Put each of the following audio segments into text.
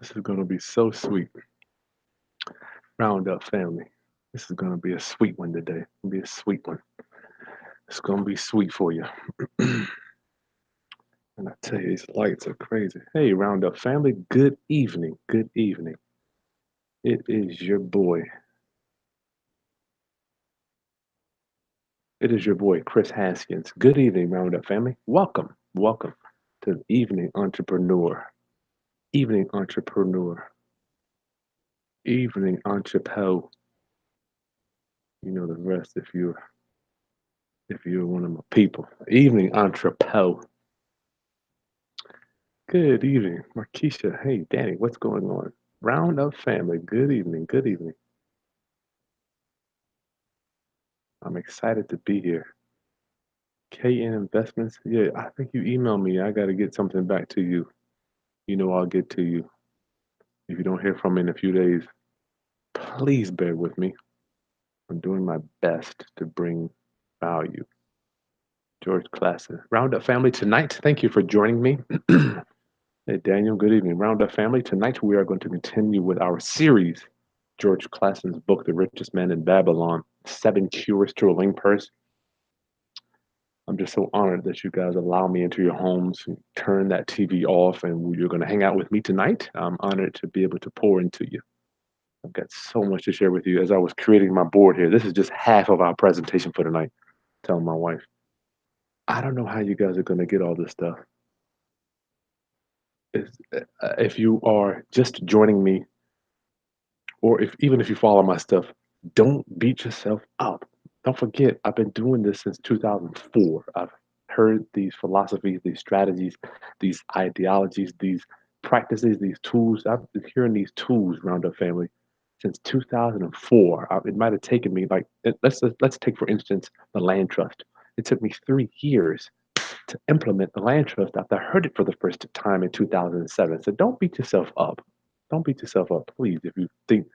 This is going to be so sweet. Round up family. This is going to be a sweet one today. It'll be a sweet one. It's going to be sweet for you. And I tell you, these lights are crazy. Hey, Round Up family, good evening. Good evening. It is your boy. It is your boy, Chris Haskins. Good evening, Round Up family. Welcome. Welcome to the Evening Entrepreneur. Evening Entrepreneur. Evening Entrepreneur. You know the rest if you're one of my people. Evening Entrepreneur. Good evening, Markeisha. Hey, Danny, what's going on? Round up family. Good evening. Good evening. I'm excited to be here. KN Investments. Yeah, I think you emailed me. I got to get something back to you. You know, I'll get to you. If you don't hear from me in a few days, please bear with me. I'm doing my best to bring value. George Clason. Round up family tonight. Thank you for joining me. Hey, Daniel, good evening. Round up family. Tonight we are going to continue with our series, George Clason's book, The Richest Man in Babylon, Seven Cures to a Lean Purse. I'm just so honored that you guys allow me into your homes, turn that TV off, and you're going to hang out with me tonight. I'm honored to be able to pour into you. I've got so much to share with you as I was creating my board here. This is just half of our presentation for tonight. Telling my wife, I don't know how you guys are going to get all this stuff. If you are just joining me, or if you follow my stuff, don't beat yourself up. Don't forget, I've been doing this since 2004. I've heard these philosophies, these strategies, these ideologies, these practices, these tools. I've been hearing these tools around our family since 2004. It might have taken me like let's take for instance the land trust. It took me 3 years to implement the land trust after I heard it for the first time in 2007. So don't beat yourself up. Don't beat yourself up, please. If you think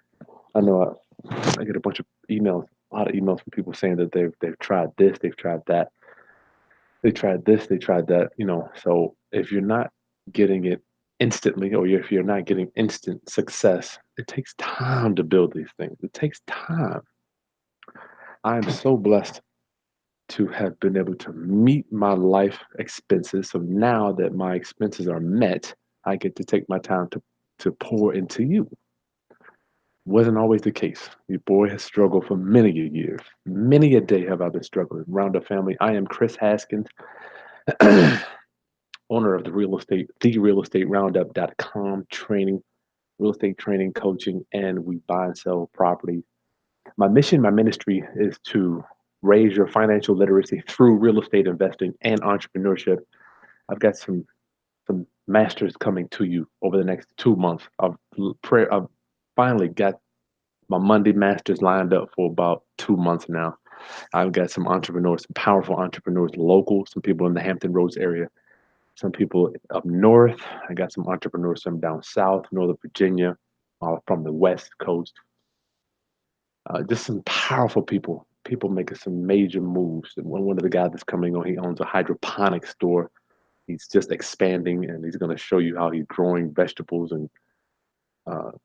I know I get a bunch of emails, a lot of emails from people saying that they've tried this, they've tried that, they tried this, they tried that. So if you're not getting it instantly, or if you're not getting instant success, it takes time to build these things. It takes time. I am so blessed to have been able to meet my life expenses. So now that my expenses are met, I get to take my time to pour into you. Wasn't always the case. Your boy has struggled for many a years. Many a day have I been struggling. Roundup family. I am Chris Haskins, owner of therealestateroundup.com training, real estate training, coaching, and we buy and sell property. My mission, my ministry is to raise your financial literacy through real estate investing and entrepreneurship. I've got some masters coming to you over the next 2 months. I've finally got my Monday masters lined up for about 2 months now. I've got some entrepreneurs, some powerful entrepreneurs local, some people in the Hampton Roads area, some people up north. I got some entrepreneurs from down south, Northern Virginia, from the West Coast. Just some powerful people, people making some major moves. And one of the guys that's coming on, he owns a hydroponic store. He's just expanding, and he's going to show you how he's growing vegetables and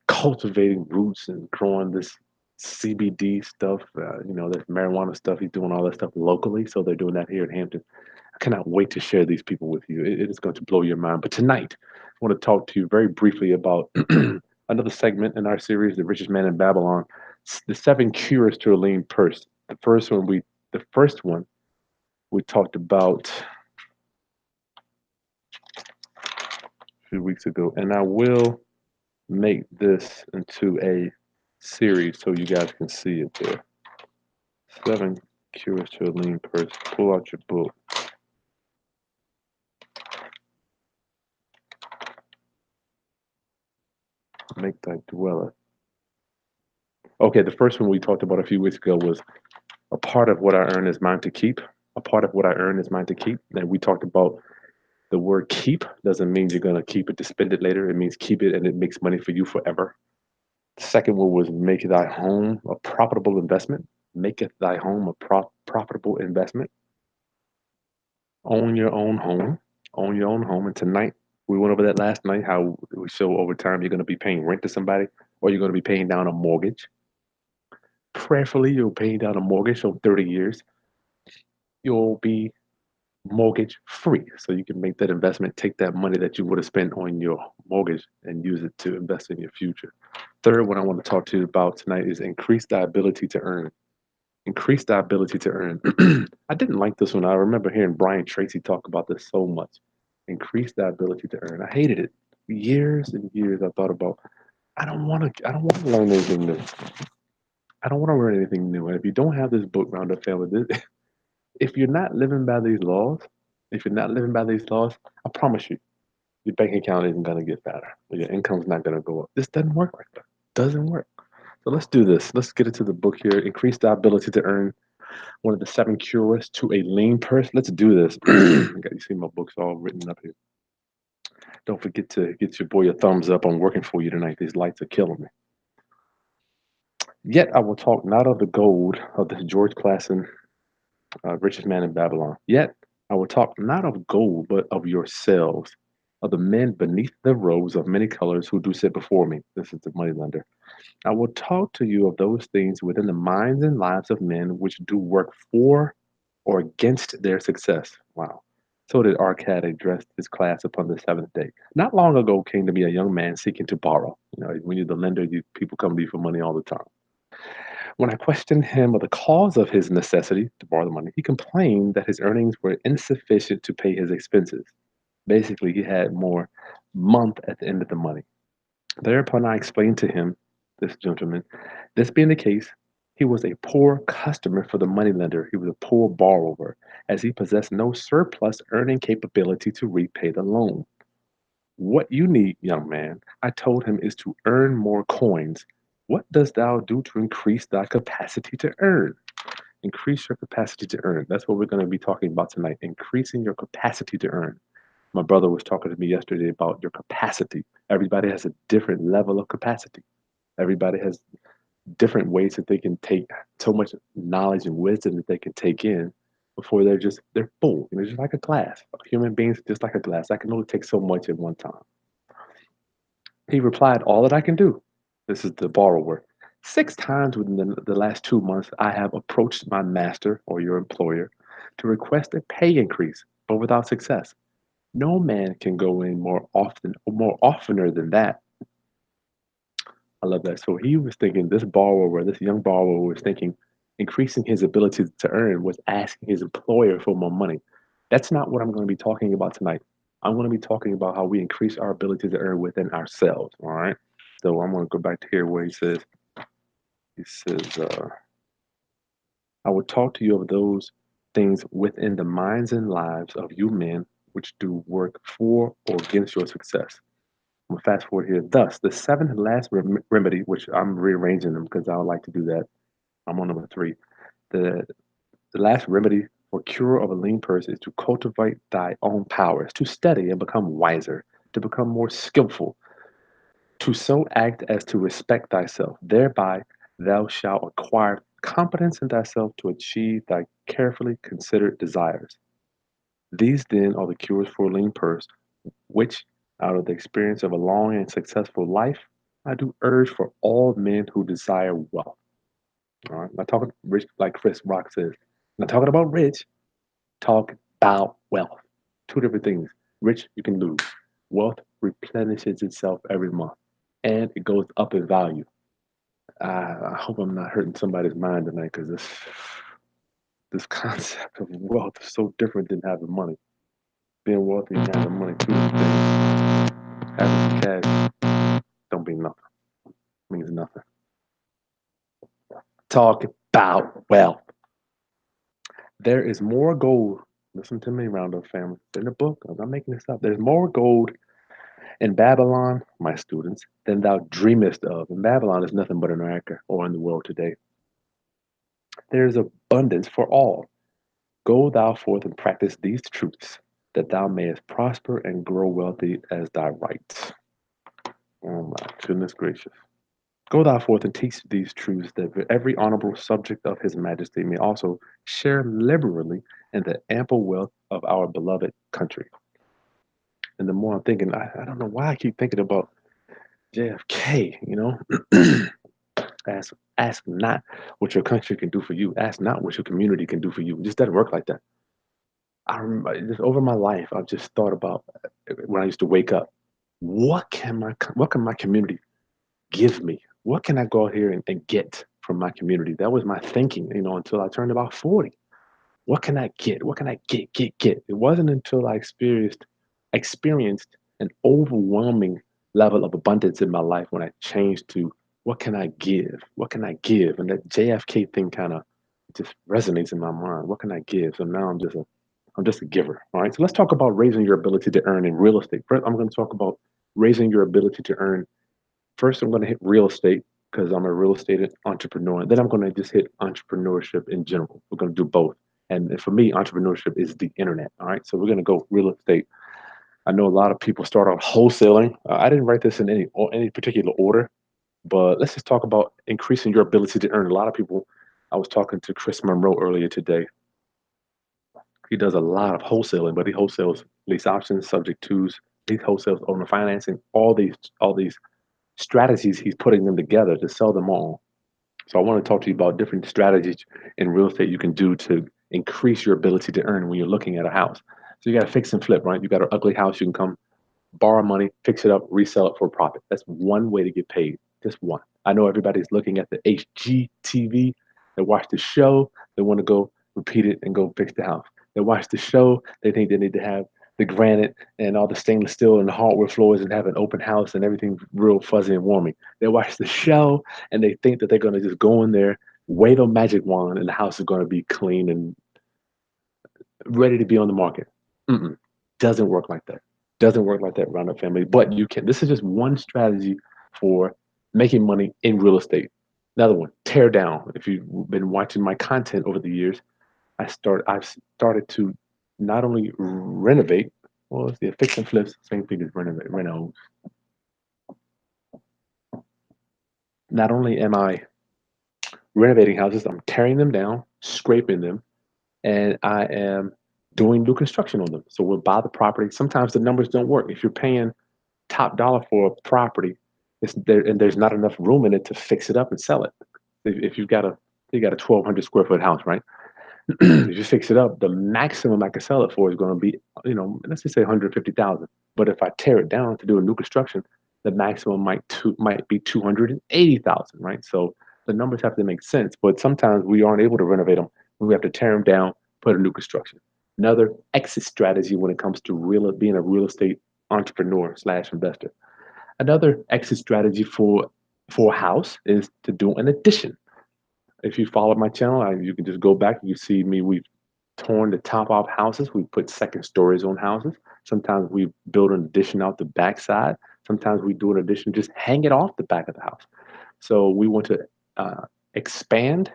cultivating roots and growing this CBD stuff, this marijuana stuff. He's doing all that stuff locally. So they're doing that here in Hampton. I cannot wait to share these people with you. It is going to blow your mind. But tonight, I want to talk to you very briefly about another segment in our series, The Richest Man in Babylon, the seven cures to a lean purse. The first one we talked about a few weeks ago, and I will make this into a series so you guys can see it there. Seven cures to a lean purse. Pull out your book. Make thy dweller. Okay, the first one we talked about a few weeks ago was a part of what I earn is mine to keep. A part of what I earn is mine to keep. And we talked about the word keep doesn't mean you're going to keep it to spend it later. It means keep it and it makes money for you forever. The second one was make thy home a profitable investment. Maketh thy home a profitable investment. Own your own home. Own your own home. And tonight We went over that last night, how we show over time you're going to be paying rent to somebody or you're going to be paying down a mortgage. Prayerfully, you're paying down a mortgage over 30 years. You'll be mortgage free. So you can make that investment, take that money that you would have spent on your mortgage and use it to invest in your future. Third one I want to talk to you about tonight is increase the ability to earn. Increase the ability to earn. I didn't like this one. I remember hearing Brian Tracy talk about this so much. Increase the ability to earn. I hated it. Years and years I thought about I don't want to learn anything new. I don't want to learn anything new. And if you don't have this book, Round Up Family, if you're not living by these laws, if you're not living by these laws, I promise you, your bank account isn't gonna get fatter. Or your income's not gonna go up. This doesn't work like that. Doesn't work. So let's do this. Let's get into the book here. Increase the ability to earn. One of the seven cures to a lean purse. Let's do this. You see my books all written up here. Don't forget to get your boy a thumbs up. I'm working for you tonight. These lights are killing me. Yet I will talk not of the gold of this George Clason, Richest Man in Babylon. Yet I will talk not of gold, but of yourselves, of the men beneath the robes of many colors who do sit before me. This is the moneylender. I will talk to you of those things within the minds and lives of men which do work for or against their success. Wow. So did Arcad address his class upon the seventh day. Not long ago came to me a young man seeking to borrow. You know, when you're the lender, people come to you for money all the time. When I questioned him of the cause of his necessity to borrow the money, he complained that his earnings were insufficient to pay his expenses. Basically, he had more month at the end of the money. Thereupon I explained to him, this gentleman, this being the case, he was a poor customer for the moneylender. He was a poor borrower, as he possessed no surplus earning capability to repay the loan. What you need, young man, I told him, is to earn more coins. What dost thou do to increase thy capacity to earn? Increase your capacity to earn. That's what we're going to be talking about tonight. Increasing your capacity to earn. My brother was talking to me yesterday about your capacity. Everybody has a different level of capacity. Everybody has different ways that they can take so much knowledge and wisdom that they can take in before they're full. You know, just like a glass. Human beings just like a glass. I can only take so much at one time. He replied, all that I can do. This is the borrower. 6 times within the last 2 months, I have approached my master or your employer to request a pay increase, but without success. No man can go in more often or more oftener than that. I love that. So he was thinking, this young borrower was thinking increasing his ability to earn was asking his employer for more money. That's not what I'm going to be talking about tonight. I'm going to be talking about how we increase our ability to earn within ourselves. All right. So I'm going to go back to here where he says, I will talk to you of those things within the minds and lives of you men which do work for or against your success. I'm gonna fast forward here. Thus, the seventh and last remedy, which I'm rearranging them because I would like to do that. I'm on number three. The, the last remedy for cure of a lean purse is to cultivate thy own powers, to study and become wiser, to become more skillful, to so act as to respect thyself. Thereby thou shalt acquire competence in thyself to achieve thy carefully considered desires. These then are the cures for a lean purse, which, out of the experience of a long and successful life, I do urge for all men who desire wealth. All right, not talking rich like Chris Rock says. Not talking about rich. Talk about wealth. Two different things. Rich, you can lose. Wealth replenishes itself every month, and it goes up in value. I hope I'm not hurting somebody's mind tonight because this concept of wealth is so different than having money. Being wealthy and having money, two different things. Having cash don't mean nothing. Means nothing. Talk about wealth. There is more gold. Listen to me, Roundup family. It's in the book. I'm not making this up. There's more gold in Babylon, my students, than thou dreamest of. And Babylon is nothing but America or in the world today. There is abundance for all. Go thou forth and practice these truths, that thou mayest prosper and grow wealthy as thy rights. Oh my goodness gracious. Go thou forth and teach these truths, that every honorable subject of his majesty may also share liberally in the ample wealth of our beloved country. And the more I'm thinking, I don't know why I keep thinking about JFK, you know? Ask not what your country can do for you. Ask not what your community can do for you. It just doesn't work like that. I remember just over my life, I've just thought about when I used to wake up, what can my community give me? What can I go out here and get from my community? That was my thinking, you know, until I turned about 40. What can I get? What can I get? It wasn't until I experienced an overwhelming level of abundance in my life when I changed to what can I give? What can I give? And that JFK thing kind of just resonates in my mind. What can I give? So now I'm just a giver. All right. So let's talk about raising your ability to earn in real estate. First, I'm going to talk about raising your ability to earn. First, I'm going to hit real estate because I'm a real estate entrepreneur. And then I'm going to just hit entrepreneurship in general. We're going to do both. And for me, entrepreneurship is the internet. All right. So we're going to go real estate. I know a lot of people start out wholesaling. I didn't write this in any particular order, but let's just talk about increasing your ability to earn. A lot of people, I was talking to Chris Monroe earlier today. He does a lot of wholesaling, but he wholesales lease options, subject twos, he wholesales owner financing, all these strategies he's putting them together to sell them all. So I want to talk to you about different strategies in real estate you can do to increase your ability to earn when you're looking at a house. So you got to fix and flip, right? You got an ugly house, you can come borrow money, fix it up, resell it for a profit. That's one way to get paid. Just one. I know everybody's looking at the HGTV. They watch the show. They want to go repeat it and go fix the house. They watch the show. They think they need to have the granite and all the stainless steel and the hardwood floors and have an open house and everything real fuzzy and warming. They watch the show and they think that they're going to just go in there, wave a magic wand, and the house is going to be clean and ready to be on the market. Mm-mm. Doesn't work like that. Doesn't work like that, Roundup family. But you can. This is just one strategy for making money in real estate. Another one, tear down. If you've been watching my content over the years, I've started to not only renovate. Well, it's the fix and flips, same thing as reno. Not only am I renovating houses, I'm tearing them down, scraping them, and I am doing new construction on them. So we'll buy the property. Sometimes the numbers don't work. If you're paying top dollar for a property, it's there and there's not enough room in it to fix it up and sell it. If you got a 1,200 square foot house, right? If you fix it up, the maximum I can sell it for is going to be, you know, let's just say 150,000. But if I tear it down to do a new construction, the maximum might be 280,000, right? So the numbers have to make sense. But sometimes we aren't able to renovate them. We have to tear them down, put a new construction. Another exit strategy when it comes to being a real estate entrepreneur slash investor. Another exit strategy for a house is to do an addition. If you follow my channel, you can just go back. You see me. We've torn the top off houses. We put second stories on houses. Sometimes we build an addition out the backside. Sometimes we do an addition, just hang it off the back of the house. So we want to expand,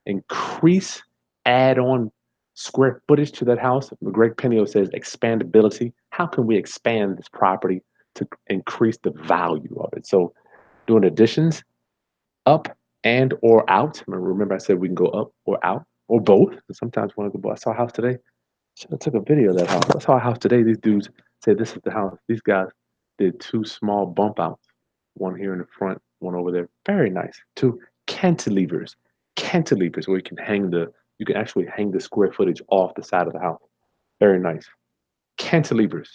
increase, add on square footage to that house. Greg Penio says expandability. How can we expand this property to increase the value of it? So doing additions, up and or out. Remember, I said we can go up or out or both. Sometimes one of the boys. I saw a house today. Should have took a video of that house. I saw a house today. These dudes said this is the house. These guys did two small bump outs, one here in the front, one over there. Very nice. Two cantilevers, cantilevers where you can actually hang the square footage off the side of the house. Very nice. Cantilevers.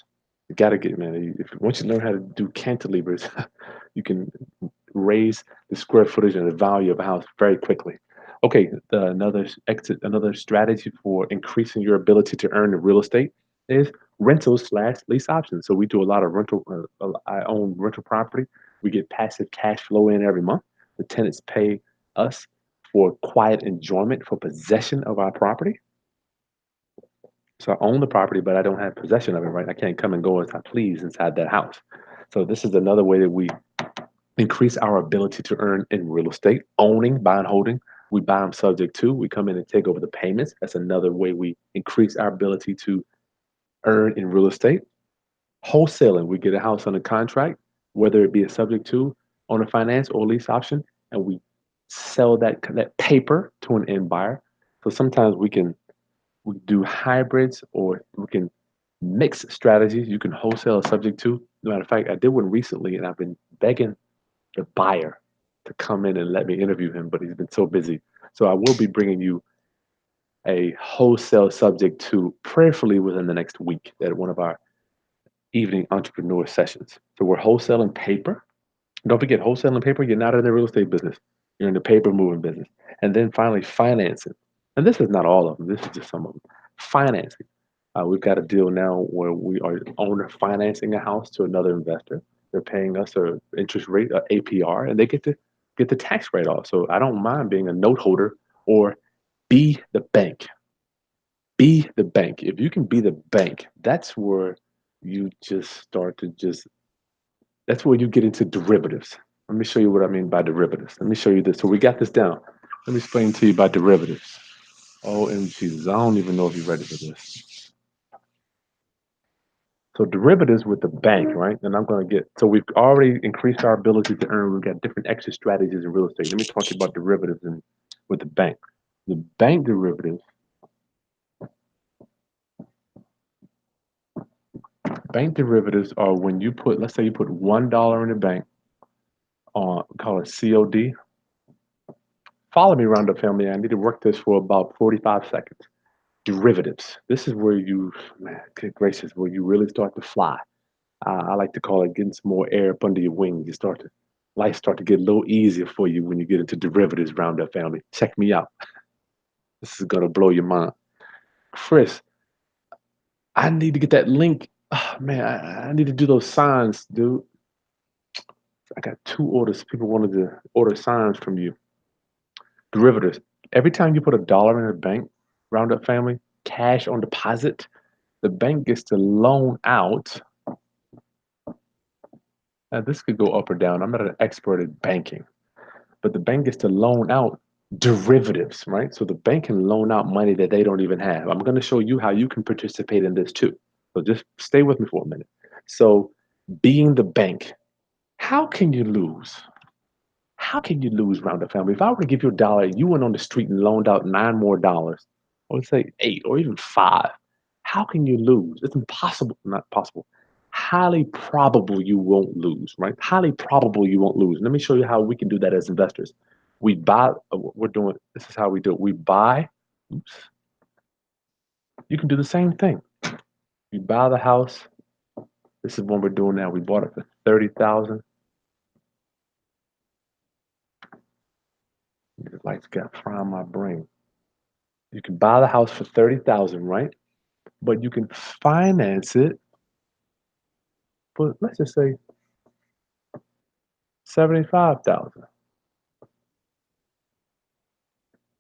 You gotta get, man. Once you learn how to do cantilevers, you can raise the square footage and the value of a house very quickly. Okay, another strategy for increasing your ability to earn in real estate is rentals slash lease options. So we do a lot of rental. I own rental property. We get passive cash flow in every month. The tenants pay us for quiet enjoyment for possession of our property. So I own the property, but I don't have possession of it, right? I can't come and go as I please inside that house. So this is another way that we increase our ability to earn in real estate, owning, buy and holding. We buy them subject to. We come in and take over the payments. That's another way we increase our ability to earn in real estate. Wholesaling, we get a house under contract, whether it be a subject to, owner finance, or lease option, and we sell that paper to an end buyer. So sometimes we do hybrids, or we can Mixed strategies you can wholesale subject to. Matter of fact, I did one recently, and I've been begging the buyer to come in and let me interview him, but he's been so busy. So I will be bringing you a wholesale subject to prayerfully within the next week at one of our evening entrepreneur sessions. So we're wholesaling paper. Don't forget, wholesaling paper, you're not in the real estate business. You're in the paper moving business. And then finally, financing. And this is not all of them. This is just some of them. Financing. We've got a deal now where we are owner financing a house to another investor. They're paying us a interest rate, APR, and they get the tax write off. So I don't mind being a note holder or be the bank. Be the bank. If you can be the bank, that's where you just start to just that's where you get into derivatives. Let me show you what I mean by derivatives. Let me show you this. So we got this down. Let me explain to you about derivatives. OMG, I don't even know if you're ready for this. So derivatives with the bank, right? And I'm going to get, so we've already increased our ability to earn. We've got different exit strategies in real estate. Let me talk to you about derivatives and with the bank. The bank derivatives, bank derivatives are when you put, let's say you put $1 in the bank on, call it COD. Follow me around the family. I need to work this for about 45 seconds. Derivatives. This is where you, man, good gracious, where you really start to fly. I like to call it getting some more air up under your wings. Life start to get a little easier for you when you get into derivatives around that family. Check me out. This is gonna blow your mind. Chris, I need to get that link. Oh, man, I need to do those signs, dude. I got two orders. People wanted to order signs from you. Derivatives. Every time you put $1 in a bank, Roundup family, cash on deposit, the bank gets to loan out. Now, this could go up or down. I'm not an expert at banking, but the bank gets to loan out derivatives, right? So the bank can loan out money that they don't even have. I'm going to show you how you can participate in this too. So just stay with me for a minute. So, being the bank, how can you lose? How can you lose, Roundup family? If I were to give you $1, you went on the street and loaned out nine more dollars, or let's say eight or even five, how can you lose? It's impossible, not possible. Highly probable you won't lose, right? Highly probable you won't lose. Let me show you how we can do that as investors. We buy, we're doing, this is how we do it. We buy, oops, you can do the same thing. You buy the house. This is what we're doing now. We bought it for 30,000. The lights got fry on my brain. You can buy the house for 30,000, right? But you can finance it for, let's just say, 75,000.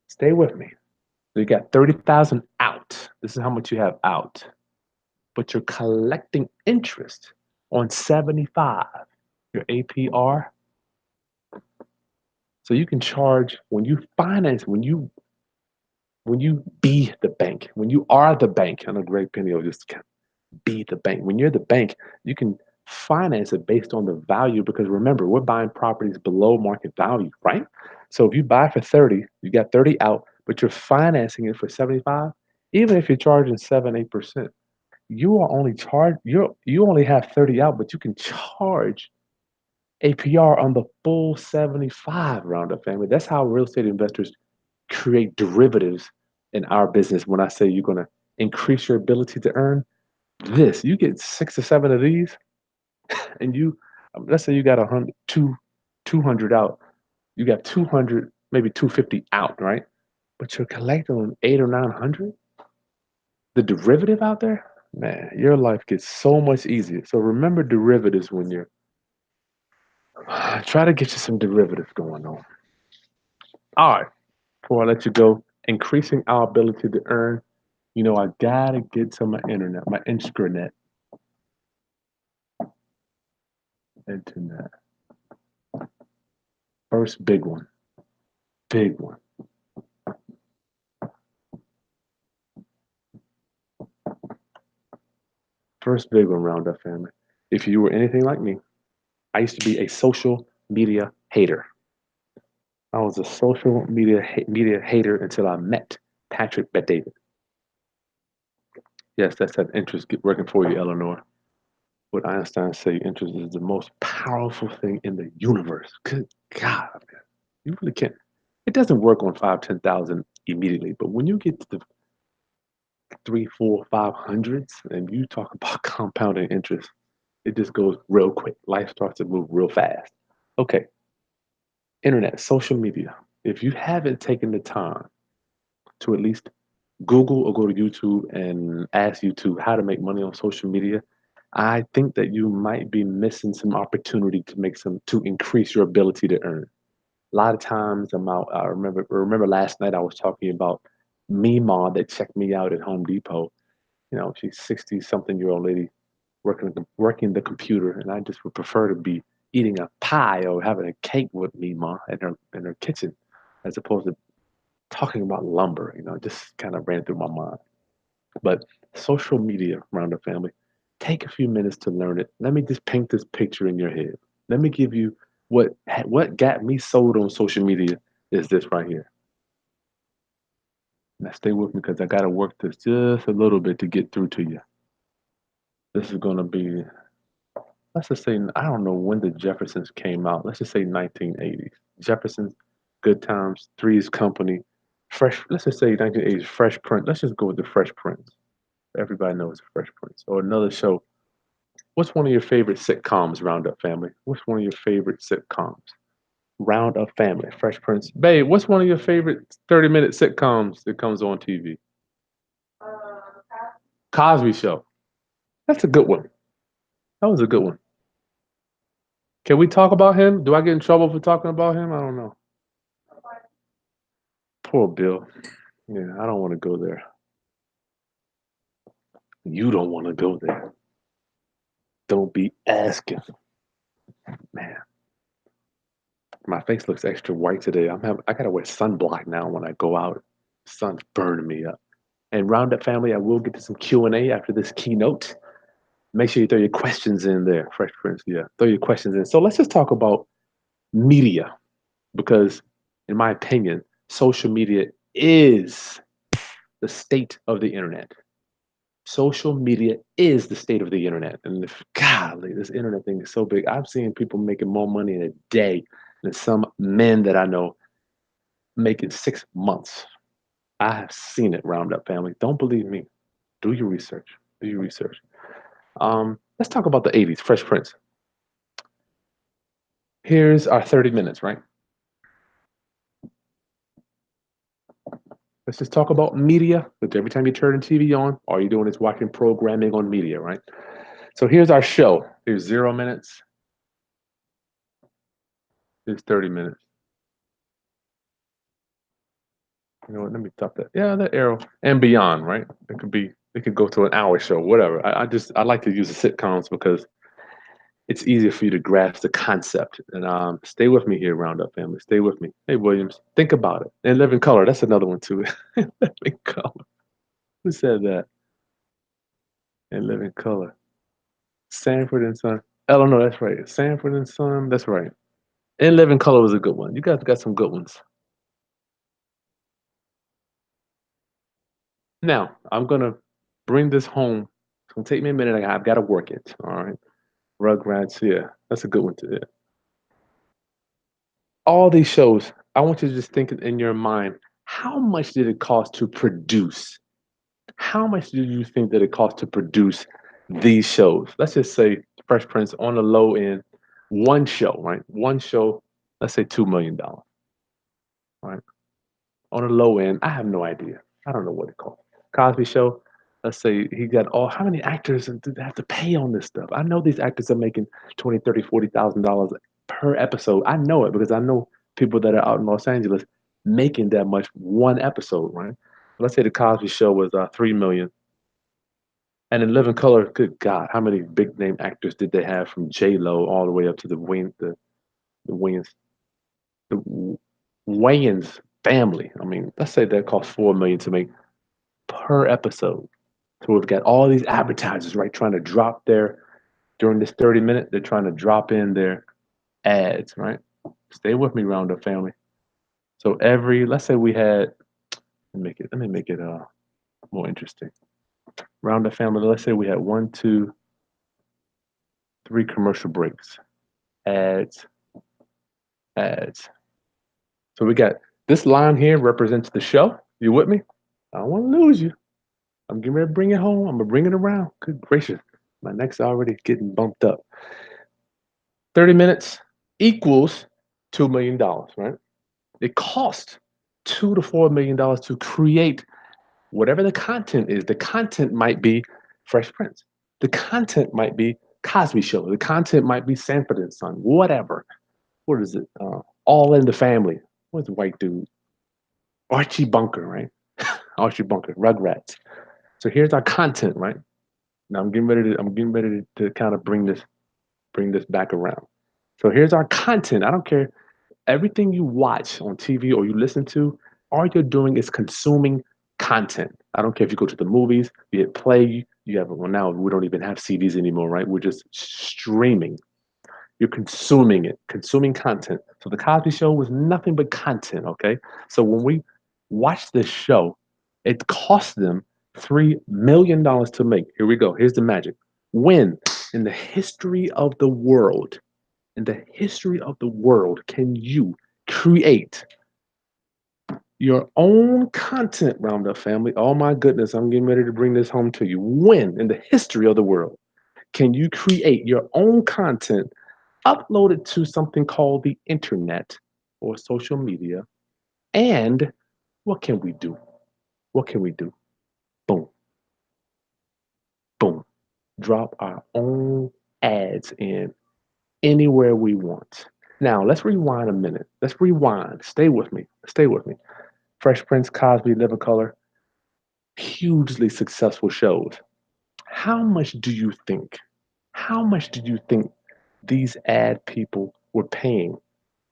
Stay with me. So you got 30,000 out. This is how much you have out. But you're collecting interest on 75, your APR. So you can charge when you finance, when you be the bank, when you are the bank. I know Greg Penny will just be the bank. When you're the bank, you can finance it based on the value because remember, we're buying properties below market value, right? So if you buy for 30, you got 30 out, but you're financing it for 75, even if you're charging 7, 8%, you are only charged, you only have 30 out, but you can charge APR on the full 75 Roundup family. That's how real estate investors create derivatives in our business. When I say you're going to increase your ability to earn, this you get 6 or 7 of these and you let's say you got 200 out, you got 200, maybe 250 out, right? But you're collecting on 8 or 900, the derivative out there, man, your life gets so much easier. So remember derivatives when you're try to get you some derivatives going on. All right, before I let you go, increasing our ability to earn, I gotta get to my internet, my internet. First big one, big one. First big one, Roundup family. If you were anything like me, I used to be a social media hater. I was a social media hater until I met Patrick Bet David. Yes, that's that interest working for you, Eleanor. What Einstein say, interest is the most powerful thing in the universe. Good God, man. You really can't. It doesn't work on 5, 10,000 immediately, but when you get to the three, four, 500s, and you talk about compounding interest, it just goes real quick. Life starts to move real fast. Okay, internet, social media. If you haven't taken the time to at least Google or go to YouTube and ask YouTube how to make money on social media, I think that you might be missing some opportunity to make some to increase your ability to earn. A lot of times I'm out. I remember last night I was talking about Mima that checked me out at Home Depot. You know, she's 60 something year old lady working the computer, and I just would prefer to be eating a pie or having a cake with Mima in her kitchen, as opposed to talking about lumber. You know, just kind of ran through my mind. But social media around the family, take a few minutes to learn it. Let me just paint this picture in your head. Let me give you what got me sold on social media is this right here. Now stay with me because I gotta work this just a little bit to get through to you. This is gonna be, let's just say, I don't know when the Jeffersons came out. Let's just say 1980s. Jeffersons, Good Times, Three's Company, Fresh. Let's just say 1980s. Fresh Prince. Let's just go with the Fresh Prince. Everybody knows the Fresh Prince. Or another show. What's one of your favorite sitcoms, Roundup Family? What's one of your favorite sitcoms? Roundup Family, Fresh Prince. Babe, what's one of your favorite 30-minute sitcoms that comes on TV? Cosby Show. That's a good one. That was a good one. Can we talk about him? Do I get in trouble for talking about him? I don't know. Poor Bill. Yeah, I don't want to go there. You don't want to go there. Don't be asking. Man, my face looks extra white today. I gotta wear sunblock now when I go out. Sun's burning me up. And Roundup Family, I will get to some Q&A after this keynote. Make sure you throw your questions in there, Fresh Prince. Yeah, throw your questions in. So let's just talk about media because, in my opinion, social media is the state of the internet. Social media is the state of the internet. And if, golly, this internet thing is so big. I've seen people making more money in a day than some men that I know make in 6 months. I have seen it, Roundup Family. Don't believe me. Do your research. Do your research. Let's talk about the 80s, Fresh Prince. Here's our 30 minutes, right? Let's just talk about media, because every time you turn the TV on, all you're doing is watching programming on media, right? So here's our show. Here's 0 minutes. Here's 30 minutes. You know what? Let me stop that. Yeah, that arrow and beyond, right? It could go to an hour show, whatever. I like to use the sitcoms because it's easier for you to grasp the concept. And stay with me here, Roundup Family. Stay with me. Hey, Williams, think about it. And Live in Color, that's another one too. Live in Color. Who said that? And Live in Color. Sanford and Son. Eleanor, that's right. Sanford and Son, that's right. And Live in Color was a good one. You guys got some good ones. Now, I'm gonna bring this home. It's gonna take me a minute. I've got to work it. All right. Rugrats, yeah, that's a good one too. Yeah. All these shows, I want you to just think in your mind, how much did it cost to produce? How much do you think that it cost to produce these shows? Let's just say Fresh Prince on the low end, one show, right? One show, let's say $2 million, right? On the low end, I have no idea. I don't know what it costs. Cosby Show, let's say he got all, how many actors do they have to pay on this stuff? I know these actors are making 20, 30, $40,000 per episode. I know it because I know people that are out in Los Angeles making that much one episode, right? Let's say the Cosby Show was 3 million. And in Living Color, good God, how many big name actors did they have from J Lo all the way up to the Wayans, the Wayans family? I mean, let's say that cost 4 million to make per episode. So we've got all these advertisers, right, trying to drop their during this 30 minute, they're trying to drop in their ads, right? Stay with me, Roundup Family. So every, let's say we had, let me make it more interesting. Round up family, let's say we had 1, 2, 3 commercial breaks. Ads, ads. So we got this line here represents the show. You with me? I don't want to lose you. I'm getting ready to bring it home. I'm gonna bring it around. Good gracious. My neck's already getting bumped up. 30 minutes equals $2 million, right? It costs $2 to $4 million to create whatever the content is. The content might be Fresh Prince. The content might be Cosby Show. The content might be Sanford and Son. Whatever. What is it? All in the Family. What's the white dude? Archie Bunker, right? Archie Bunker. Rugrats. So here's our content, right? Now I'm getting ready to kind of bring this back around. So here's our content. I don't care everything you watch on TV or you listen to, all you're doing is consuming content. I don't care if you go to the movies, you hit play, you have, well, now we don't even have CDs anymore, right? We're just streaming. You're consuming it, consuming content. So the Cosby Show was nothing but content, okay? So when we watch this show, it cost them $3 million to make. Here we go. Here's the magic. When in the history of the world, in the history of the world, can you create your own content, Roundup family? Oh my goodness, I'm getting ready to bring this home to you. When in the history of the world can you create your own content, upload it to something called the internet or social media, and what can we do? What can we do? Boom, boom. Drop our own ads in anywhere we want. Now, let's rewind a minute. Let's rewind. Stay with me. Stay with me. Fresh Prince, Cosby, Living Color, hugely successful shows. How much do you think? How much do you think these ad people were paying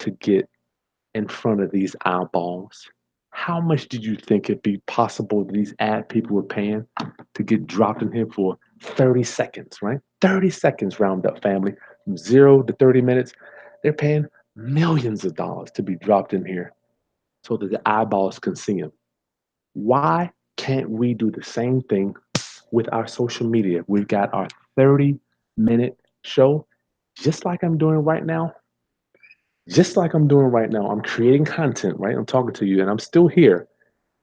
to get in front of these eyeballs? How much did you think it'd be possible these ad people were paying to get dropped in here for 30 seconds, right? 30 seconds, Roundup family, from 0 to 30 minutes. They're paying millions of dollars to be dropped in here so that the eyeballs can see them. Why can't we do the same thing with our social media? We've got our 30-minute show, just like I'm doing right now. Just like I'm doing right now. I'm creating content, right? I'm talking to you, and I'm still here.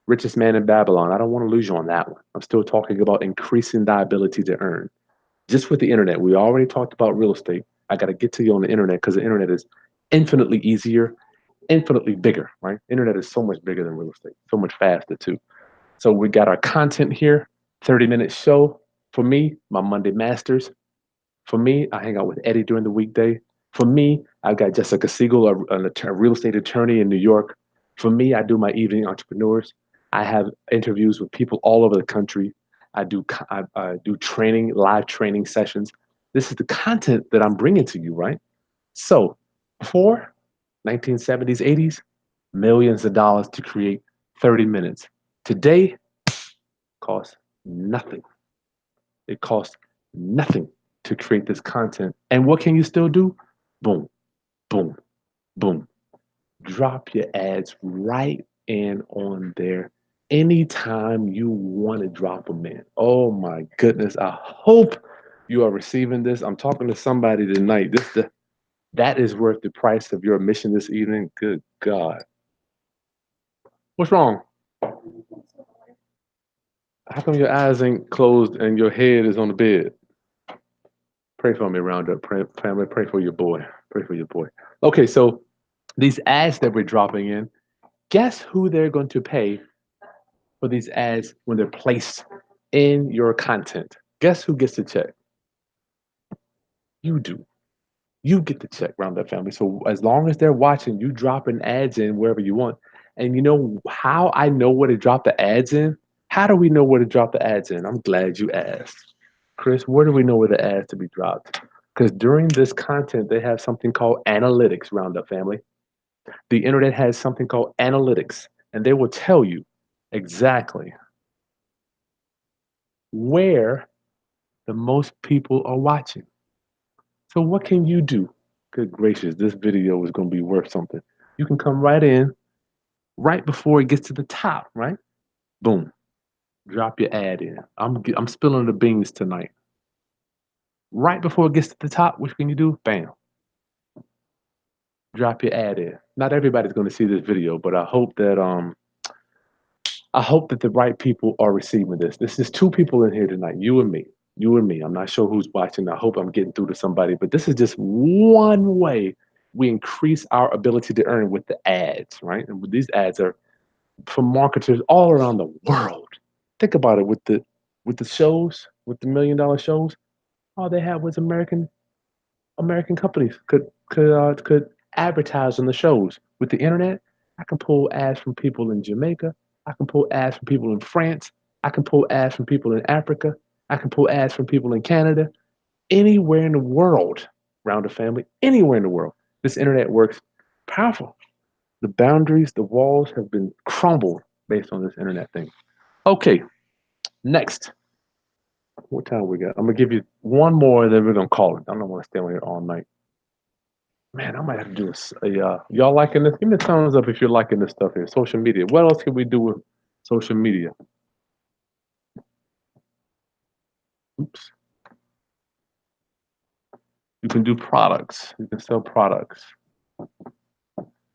Richest Man in Babylon. I don't want to lose you on that one. I'm still talking about increasing the ability to earn. Just with the internet, we already talked about real estate. I got to get to you on the internet because the internet is infinitely easier, infinitely bigger, right? Internet is so much bigger than real estate, so much faster too. So we got our content here, 30-minute show. For me, my Monday Masters. For me, I hang out with Eddie during the weekday. For me, I've got Jessica Siegel, a real estate attorney in New York. For me, I do my evening entrepreneurs. I have interviews with people all over the country. I do training, live training sessions. This is the content that I'm bringing to you, right? So, before 1970s, 80s, millions of dollars to create 30 minutes. Today, costs nothing. It costs nothing to create this content. And what can you still do? Boom, boom, boom. Drop your ads right in on there anytime you want to drop them in. Oh my goodness. I hope you are receiving this. I'm talking to somebody tonight. That is worth the price of your admission this evening. Good God. What's wrong? How come your eyes ain't closed and your head is on the bed? Pray for me, Roundup. Family, pray for your boy. Pray for your boy. Okay, so these ads that we're dropping in, guess who they're going to pay for these ads when they're placed in your content? Guess who gets the check? You do. You get the check, Roundup family. So as long as they're watching, you dropping ads in wherever you want. And you know how I know where to drop the ads in? How do we know where to drop the ads in? I'm glad you asked. Chris, where do we know where the ads to be dropped? Because during this content, they have something called analytics, Roundup family. The internet has something called analytics, and they will tell you exactly where the most people are watching. So what can you do? Good gracious, this video is going to be worth something. You can come right in right before it gets to the top, right? Boom. Drop your ad in. I'm spilling the beans tonight. Right before it gets to the top, what can you do? Bam, drop your ad in. Not everybody's going to see this video, but I hope that the right people are receiving this. This is two people in here tonight, you and me. You and me. I'm not sure who's watching. I hope I'm getting through to somebody, but this is just one way we increase our ability to earn with the ads, right? And these ads are from marketers all around the world. Think about it with the shows, with the $1 million shows. All they had was American companies could advertise on the shows. With the internet, I can pull ads from people in Jamaica. I can pull ads from people in France. I can pull ads from people in Africa. I can pull ads from people in Canada. Anywhere in the world, round a family, anywhere in the world. This internet works powerful. The boundaries, the walls have been crumbled based on this internet thing. Okay, next. What time we got? I'm gonna give you one more, then we're gonna call it. I don't want to stay on here all night. Man, I might have to do y'all liking this? Give me a thumbs up if you're liking this stuff here. Social media. What else can we do with social media? Oops. You can do products. You can sell products.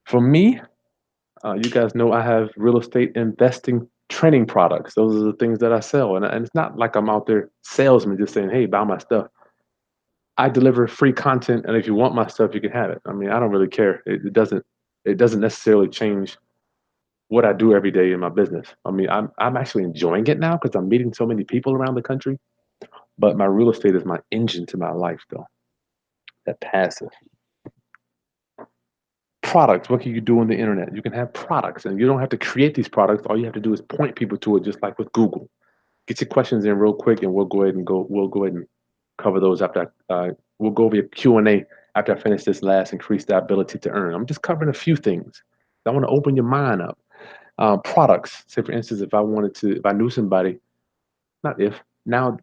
For me, you guys know I have real estate investing training products. Those are the things that I sell. And it's not like I'm out there salesman just saying, hey, buy my stuff. I deliver free content, and if you want my stuff, you can have it. I mean, I don't really care. It doesn't necessarily change what I do every day in my business. I mean, I'm actually enjoying it now because I'm meeting so many people around the country. But my real estate is my engine to my life, though. That passive products. What can you do on the internet? You can have products, and you don't have to create these products. All you have to do is point people to it, just like with Google. Get your questions in real quick, and we'll go ahead and go. We'll go ahead and cover those after. We'll go over your Q&A after I finish this last. Increase the ability to earn. I'm just covering a few things. I want to open your mind up. Products. Say, for instance, if I knew somebody, not if, now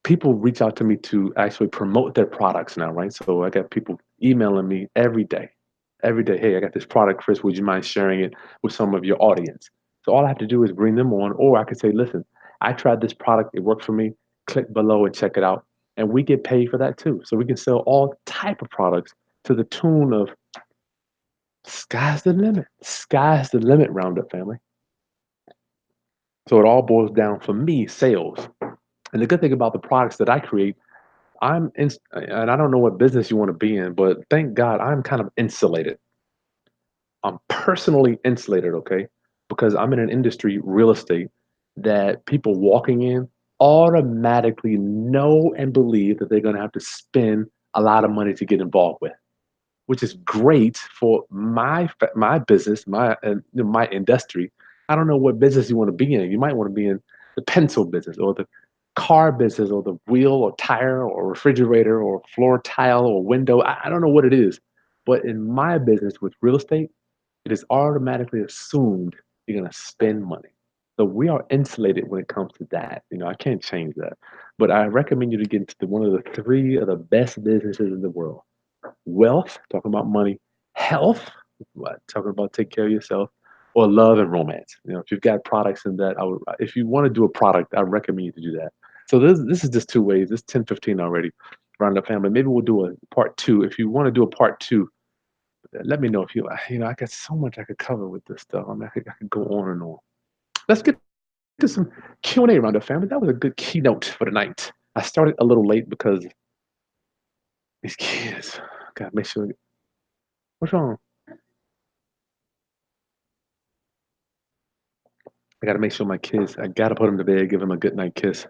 people reach out to me to actually promote their products now, right? So I got people emailing me every day. Every day, hey, I got this product, Chris. Would you mind sharing it with some of your audience? So all I have to do is bring them on, or I could say, listen, I tried this product, it worked for me. Click below and check it out. And we get paid for that too. So we can sell all type of products to the tune of sky's the limit. Sky's the limit, Roundup family. So it all boils down for me, sales. And the good thing about the products that I create, and I don't know what business you want to be in, but thank God I'm kind of insulated. I'm personally insulated, okay? Because I'm in an industry, real estate, that people walking in automatically know and believe that they're going to have to spend a lot of money to get involved with, which is great for my business, my industry. I don't know what business you want to be in. You might want to be in the pencil business or the car business or the wheel or tire or refrigerator or floor tile or window. I don't know what it is. But in my business with real estate, it is automatically assumed you're going to spend money. So we are insulated when it comes to that. I can't change that. But I recommend you to get into one of the three of the best businesses in the world: wealth, talking about money; health, what, talking about take care of yourself; or love and romance. If you've got products in that, if you want to do a product, I recommend you to do that. So this is just two ways. This 10:15 already. Roundup family. Maybe we'll do a part two. If you want to do a part two, let me know. If I got so much I could cover with this stuff. I mean, I could go on and on. Let's get to some Q&A, Roundup family. That was a good keynote for the night. I started a little late because these kids. Gotta make sure. What's wrong? I gotta make sure my kids. I gotta put them to bed, give them a good night kiss.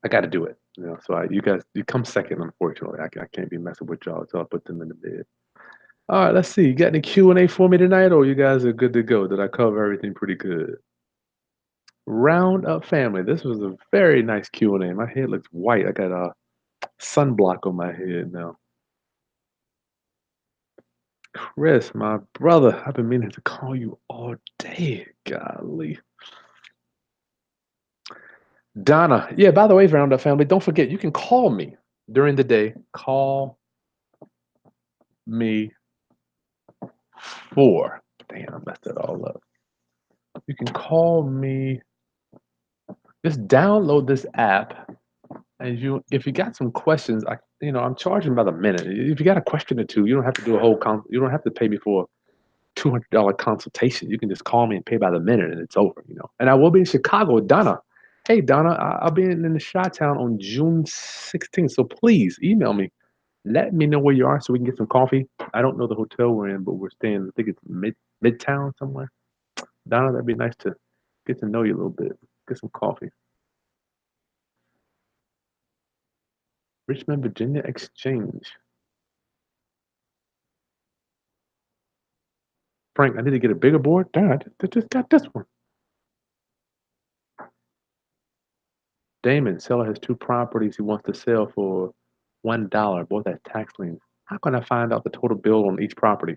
I gotta do it. So you guys, you come second. Unfortunately, I can't be messing with y'all, so I put them in the bed. All right, let's see. You got any Q&A for me tonight, or you guys are good to go? Did I cover everything pretty good? Round up family. This was a very nice Q&A. My head looks white. I got a sunblock on my head now. Chris, my brother, I've been meaning to call you all day. Golly. Donna. Yeah, by the way, Roundup family, don't forget you can call me during the day. Call me for. Damn, I messed it all up. You can call me Just download this app, and if you got some questions, I'm charging by the minute. If you got a question or two, you don't have to do a whole you don't have to pay me for a $200 consultation. You can just call me and pay by the minute, and it's over. And I will be in Chicago with Donna. Hey, Donna, I'll be in the Chi-Town on June 16th. So please email me. Let me know where you are so we can get some coffee. I don't know the hotel we're in, but we're staying, I think it's Midtown somewhere. Donna, that'd be nice to get to know you a little bit. Get some coffee. Richmond, Virginia Exchange. Frank, I need to get a bigger board. Darn, I just got this one. Damon, seller has two properties he wants to sell for $1, both at tax liens. How can I find out the total bill on each property?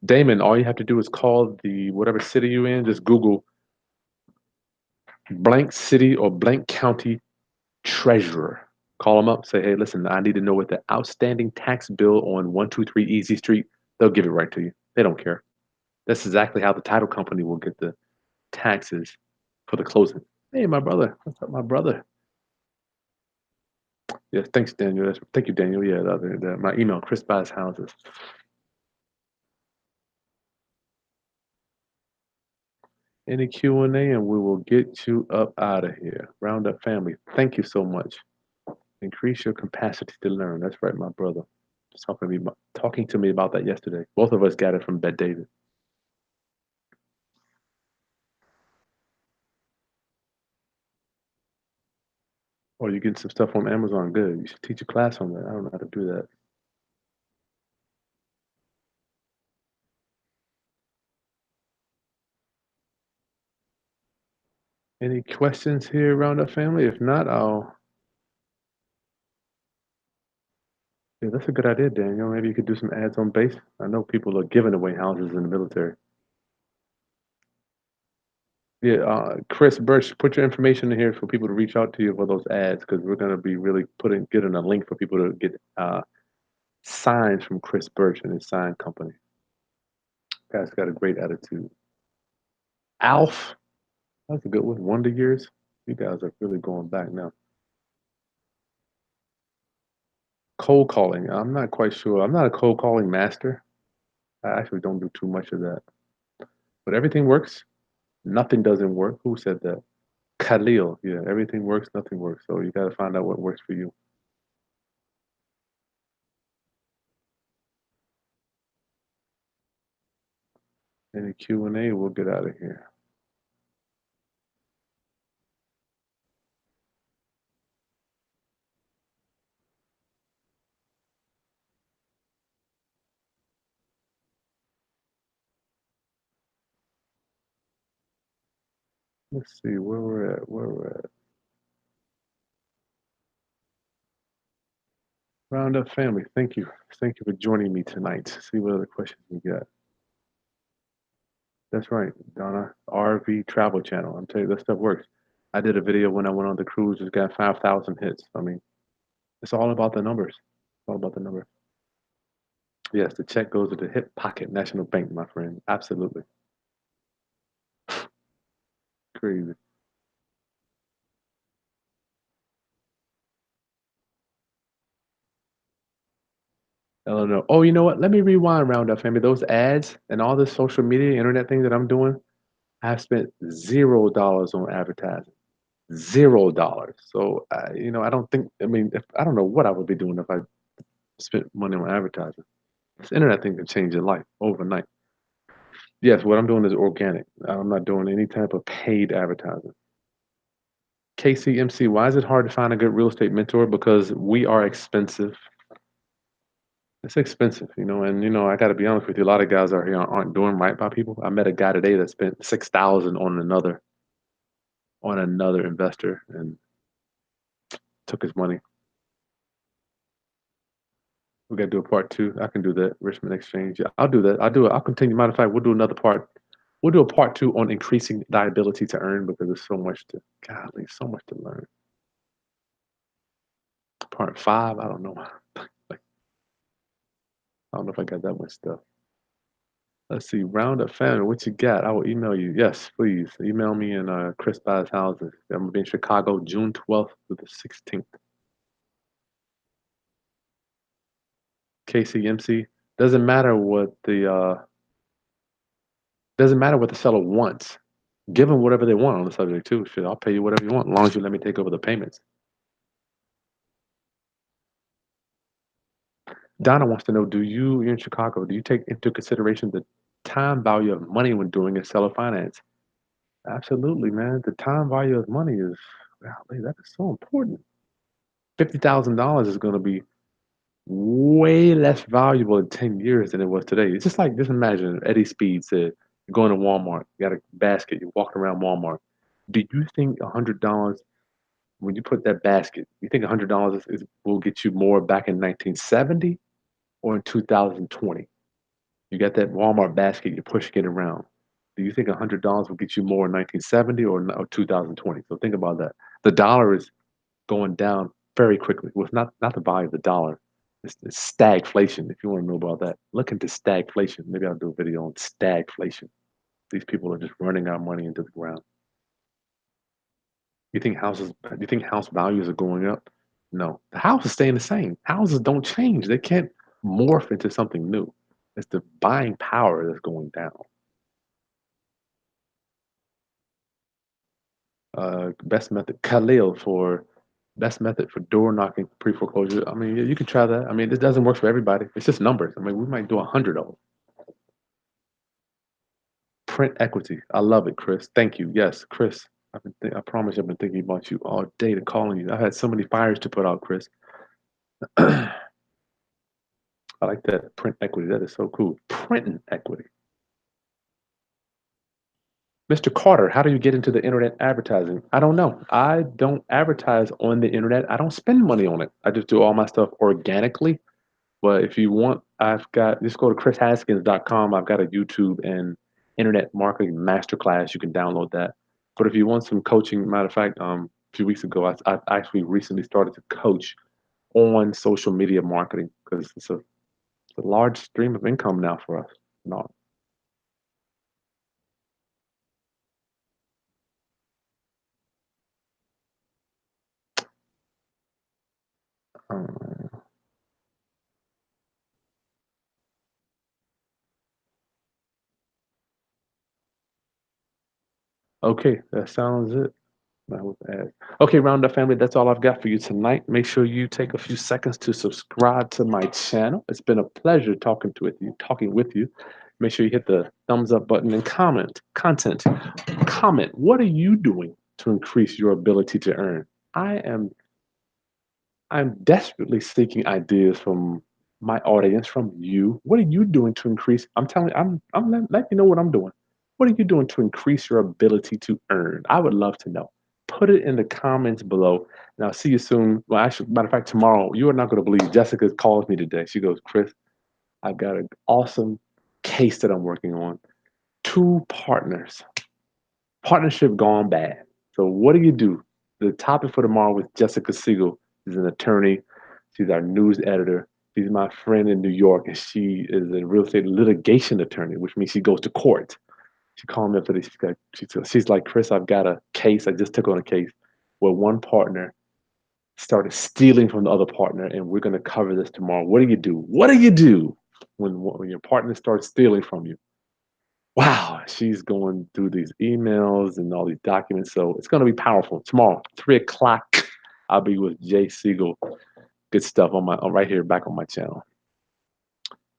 Damon, all you have to do is call the whatever city you're in, just Google blank city or blank county treasurer. Call them up, say, hey, listen, I need to know what the outstanding tax bill on 123 Easy Street. They'll give it right to you. They don't care. That's exactly how the title company will get the taxes for the closing. Hey, my brother. What's up, my brother? Yes, thanks, Daniel. Thank you, Daniel. Yeah, my email, Chris buys houses. Any Q&A, and we will get you up out of here. Roundup family, thank you so much. Increase your capacity to learn. That's right, my brother. Just talking to me about that yesterday. Both of us got it from Bet David. Oh, you getting some stuff on Amazon? Good. You should teach a class on that. I don't know how to do that. Any questions here, Roundup family? If not, I'll. Yeah, that's a good idea, Daniel. Maybe you could do some ads on base. I know people are giving away houses in the military. Yeah, Chris Birch, put your information in here for people to reach out to you for those ads because we're going to be really getting a link for people to get signs from Chris Birch and his sign company. Guy's got a great attitude. Alf, that's a good one. Wonder Years. You guys are really going back now. Cold calling. I'm not quite sure. I'm not a cold calling master. I actually don't do too much of that. But everything works. Nothing doesn't work. Who said that? Khalil. Yeah, everything works, nothing works. So you got to find out what works for you. Any Q&A, we'll get out of here. Let's see where we're at. Where we're at. Roundup family, thank you. Thank you for joining me tonight. See what other questions we got. That's right, Donna. RV Travel Channel. I'm telling you, that stuff works. I did a video when I went on the cruise. It's got 5,000 hits. I mean, it's all about the numbers. It's all about the numbers. Yes, the check goes to the hip pocket National Bank, my friend. Absolutely. Crazy. I don't know. Oh, you know what? Let me rewind, Roundup family. Those ads and all this social media, internet thing that I'm doing, I've spent $0 on advertising. $0. So, I don't think, I mean, I don't know what I would be doing if I spent money on advertising. This internet thing can change your life overnight. Yes, what I'm doing is organic. I'm not doing any type of paid advertising. KCMC, why is it hard to find a good real estate mentor? Because we are expensive. It's expensive, and I got to be honest with you. A lot of guys out here aren't doing right by people. I met a guy today that spent 6,000 on another investor and took his money. We got to do a part two. I can do that. Richmond Exchange. Yeah, I'll do that. I'll do it. I'll continue. Matter of fact, we'll do another part. We'll do a part two on increasing thy ability to earn because there's so much golly, so much to learn. Part five, I don't know. Like, I don't know if I got that much stuff. Let's see. Roundup family, what you got? I will email you. Yes, please email me and Chris buys houses. I'm gonna be in Chicago June 12th to the 16th. KCMC. Doesn't matter what the doesn't matter what the seller wants. Give them whatever they want on the subject too. Shit, I'll pay you whatever you want, as long as you let me take over the payments. Donna wants to know, you're in Chicago, do you take into consideration the time value of money when doing a seller finance? Absolutely, man. The time value of money is, golly, that is so important. $50,000 is going to be way less valuable in 10 years than it was today. It's just like, just imagine Eddie Speed said, you're going to Walmart, you got a basket, you're walking around Walmart. Do you think $100, when you put that basket, you think $100 will get you more back in 1970 or in 2020? You got that Walmart basket, you're pushing it around. Do you think $100 will get you more in 1970 or 2020? So think about that. The dollar is going down very quickly. Well, it's not the value of the dollar. It's stagflation. If you want to know about that, look into stagflation. Maybe I'll do a video on stagflation. These people are just running our money into the ground. You think houses? Do you think house values are going up? No, the house is staying the same. Houses don't change. They can't morph into something new. It's the buying power that's going down. Best method, Khalil, for best method for door knocking pre foreclosure. I mean, yeah, you can try that. I mean, this doesn't work for everybody. It's just numbers. I mean, we might do 100 of them. Print equity. I love it, Chris. Thank you. Yes, Chris. I promise I've been thinking about you all day to calling you. I've had so many fires to put out, Chris. I like that print equity. That is so cool. Printing equity. Mr. Carter, how do you get into the internet advertising? I don't know. I don't advertise on the internet. I don't spend money on it. I just do all my stuff organically. But if you want, I've got, just go to chrishaskins.com. I've got a YouTube and internet marketing masterclass. You can download that. But if you want some coaching, matter of fact, a few weeks ago, I actually recently started to coach on social media marketing because it's a large stream of income now for us. No, um, okay, that sounds it. That was bad. Okay, Roundup family, that's all I've got for you tonight. Make sure you take a few seconds to subscribe to my channel. It's been a pleasure talking with you. Make sure you hit the thumbs up button and content. Comment. What are you doing to increase your ability to earn? I am I'm desperately seeking ideas from my audience, from you. What are you doing to increase? I'm telling you, let you know what I'm doing. What are you doing to increase your ability to earn? I would love to know. Put it in the comments below, and I'll see you soon. Well, actually, matter of fact, tomorrow. You are not going to believe. Jessica calls me today. She goes, Chris, I've got an awesome case that I'm working on. Two partners, partnership gone bad. So what do you do? The topic for tomorrow with Jessica Siegel is an attorney. She's our news editor. She's my friend in New York, and she is a real estate litigation attorney, which means she goes to court. She called me up today. She's like, Chris, I've got a case. I just took on a case where one partner started stealing from the other partner, and we're going to cover this tomorrow. What do you do? What do you do when your partner starts stealing from you? Wow, she's going through these emails and all these documents. So it's going to be powerful. Tomorrow, 3 o'clock, I'll be with Jay Siegel. Good stuff on my right here, back on my channel.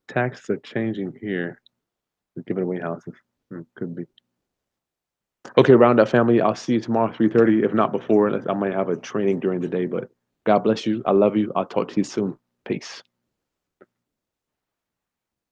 Taxes are changing here. We're giving away houses. Could be. Okay, Roundup family. I'll see you tomorrow, 3:30. If not before, I might have a training during the day. But God bless you. I love you. I'll talk to you soon. Peace.